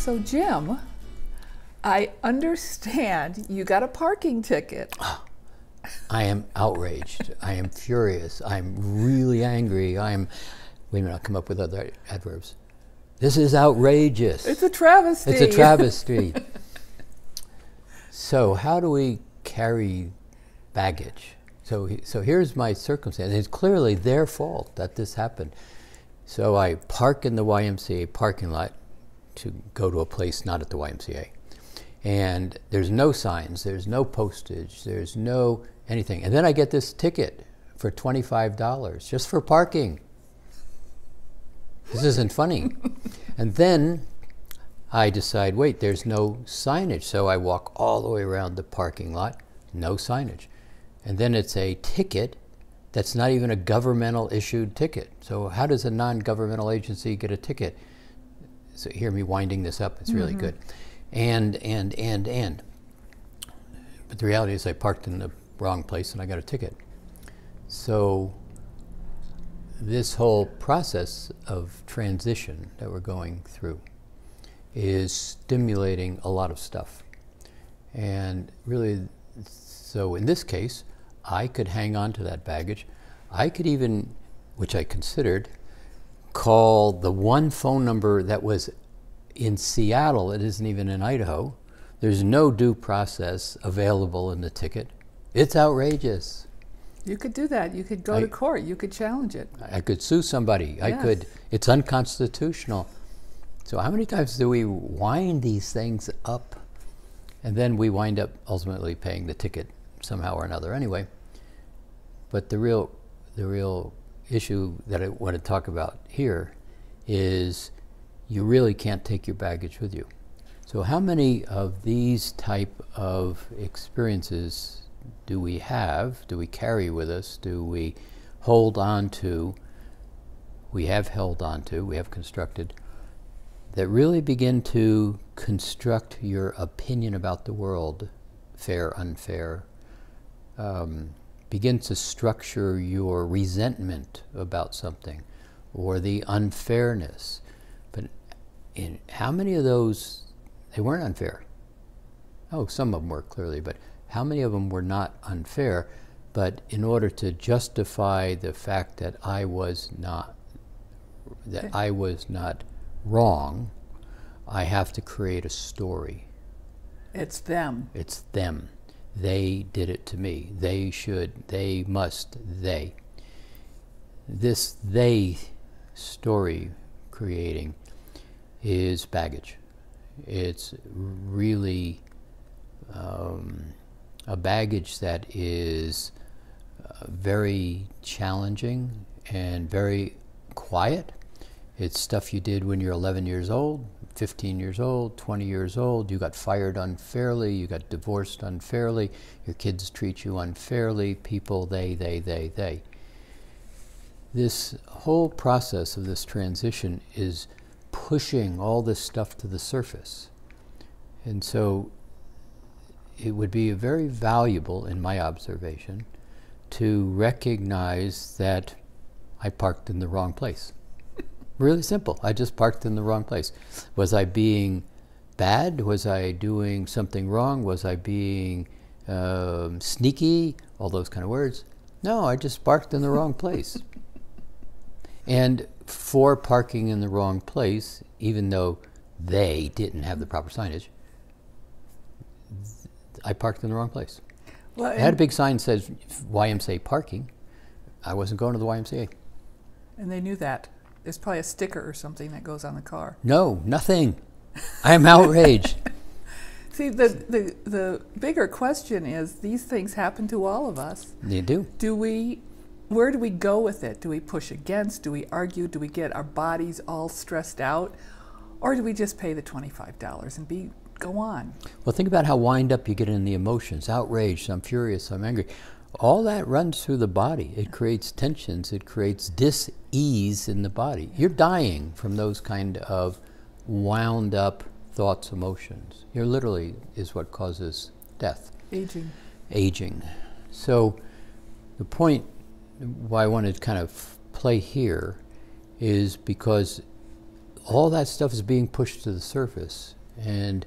So Jim, I understand you got a parking ticket. I am outraged. I am furious. I'm really angry. Wait a minute, I'll come up with other adverbs. This is outrageous. It's a travesty. It's a travesty. So how do we carry baggage? So here's my circumstance. It's clearly their fault that this happened. So I park in the YMCA parking lot to go to a place not at the YMCA. And there's no signs, there's no postage, there's no anything. And then I get this ticket for $25 just for parking. This isn't funny. And then I decide, wait, there's no signage. So I walk all the way around the parking lot, no signage. And then it's a ticket that's not even a governmental issued ticket. So how does a non-governmental agency get a ticket? So hear me winding this up, it's really good. And. But the reality is I parked in the wrong place and I got a ticket. So this whole process of transition that we're going through is stimulating a lot of stuff. And really, so in this case, I could hang on to that baggage. I could even, which I considered, call the one phone number that was in Seattle. It isn't even in Idaho. There's no due process available in the ticket. It's outrageous. You could do that. You could go to court. You could challenge it. I could sue somebody. Yes. I could. It's unconstitutional. So how many times do we wind these things up? And then we wind up ultimately paying the ticket somehow or another anyway. But the real issue that I want to talk about here is you really can't take your baggage with you. So how many of these type of experiences do we have, do we carry with us, do we hold on to, we have held on to, we have constructed, that really begin to construct your opinion about the world, fair, unfair, begin to structure your resentment about something or the unfairness. But in how many of those, they weren't unfair? Oh, some of them were clearly, but how many of them were not unfair? But in order to justify the fact that I was not wrong, I have to create a story. It's them. It's them. They did it to me. They should, they must, they. This they story creating is baggage. It's really a baggage that is very challenging and very quiet. It's stuff you did when you're 11 years old, 15 years old, 20 years old. You got fired unfairly, you got divorced unfairly, your kids treat you unfairly, people, they. This whole process of this transition is pushing all this stuff to the surface. And so it would be very valuable, in my observation, to recognize that I parked in the wrong place. Really simple. I just parked in the wrong place. Was I being bad? Was I doing something wrong? Was I being sneaky? All those kind of words. No, I just parked in the wrong place. And for parking in the wrong place, even though they didn't have the proper signage, I parked in the wrong place. Well, I had a big sign that says YMCA parking. I wasn't going to the YMCA. And they knew that. There's probably a sticker or something that goes on the car. No, nothing. I am outraged. See, the bigger question is, these things happen to all of us. They do. Where do we go with it? Do we push against? Do we argue? Do we get our bodies all stressed out? Or do we just pay the $25 and go on? Well, think about how wind up you get in the emotions. Outraged, I'm furious, I'm angry. All that runs through the body. It creates tensions. It creates dis-ease in the body. You're dying from those kind of wound up thoughts, emotions. You're literally is what causes death. Aging. So the point why I wanted to kind of play here is because all that stuff is being pushed to the surface, and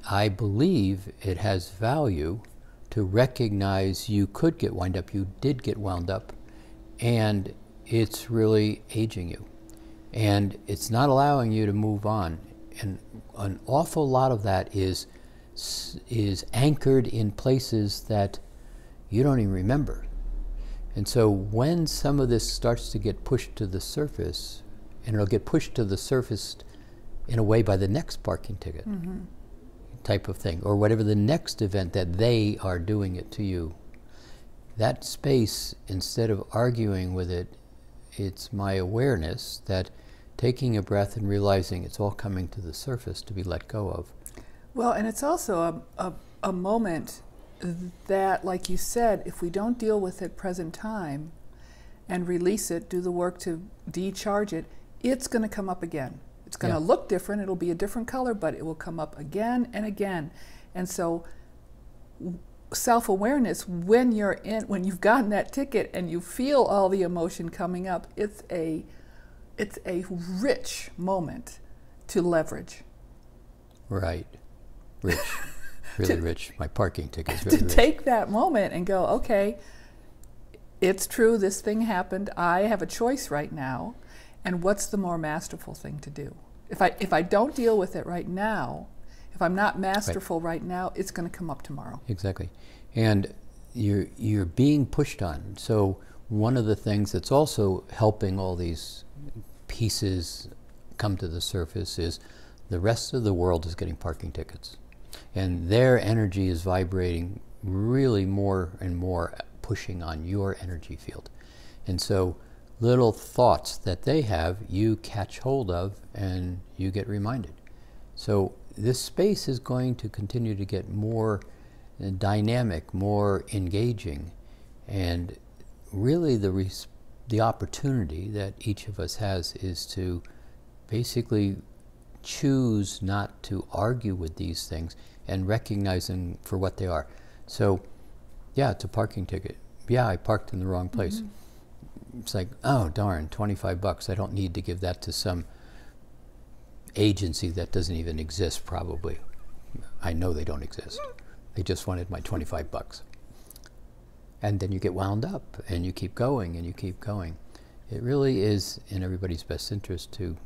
I believe it has value to recognize you could get wound up, you did get wound up, and it's really aging you. And it's not allowing you to move on. And an awful lot of that is anchored in places that you don't even remember. And so when some of this starts to get pushed to the surface, and it'll get pushed to the surface in a way by the next parking ticket type of thing, or whatever the next event that they are doing it to you, that space, instead of arguing with it, it's my awareness that taking a breath and realizing it's all coming to the surface to be let go of. Well, and it's also a moment that, like you said, if we don't deal with it present time and release it, do the work to decharge it, it's going to come up again. It's going to look different. It'll be a different color, but it will come up again and again. And so self-awareness, when you've gotten that ticket and you feel all the emotion coming up, it's a rich moment to leverage. Right. Rich. Really rich. My parking ticket is really rich. To take that moment and go, okay, it's true, this thing happened. I have a choice right now. And what's the more masterful thing to do? If I don't deal with it right now, if I'm not masterful right now, it's going to come up tomorrow. Exactly. And you're being pushed on. So one of the things that's also helping all these pieces come to the surface is the rest of the world is getting parking tickets. And their energy is vibrating really more and more, pushing on your energy field. And so little thoughts that they have, you catch hold of and you get reminded. So this space is going to continue to get more dynamic, more engaging, and really the opportunity that each of us has is to basically choose not to argue with these things and recognize them for what they are. So, yeah, it's a parking ticket. Yeah, I parked in the wrong place. It's like, oh, darn, 25 bucks. I don't need to give that to some agency that doesn't even exist, probably. I know they don't exist. They just wanted my 25 bucks. And then you get wound up, and you keep going, and you keep going. It really is in everybody's best interest to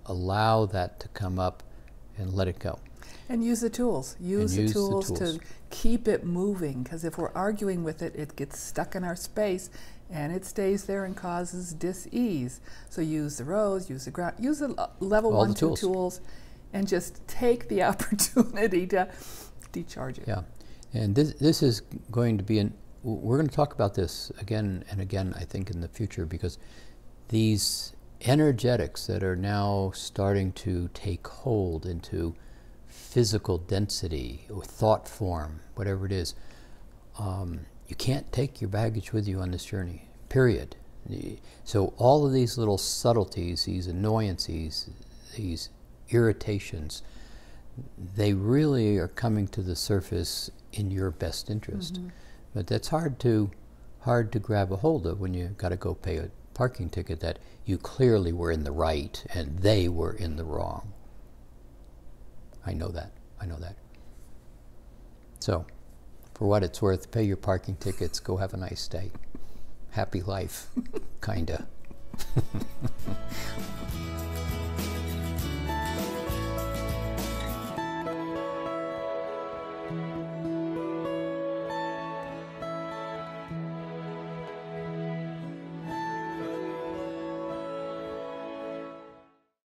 allow that to come up and let it go. And use the tools. Use the tools to keep it moving, because if we're arguing with it, it gets stuck in our space, and it stays there and causes dis-ease. So use the rose, use the ground, use the level 1, 2 tools, and just take the opportunity to decharge it. Yeah, and this is going to be we're going to talk about this again and again, I think, in the future, because these energetics that are now starting to take hold into physical density or thought form, whatever it is, you can't take your baggage with you on this journey, period. So all of these little subtleties, these annoyances, these irritations, they really are coming to the surface in your best interest. But that's hard to grab a hold of when you got to go pay a parking ticket that you clearly were in the right and they were in the wrong. I know that. So, for what it's worth, pay your parking tickets, go have a nice day. Happy life, kinda.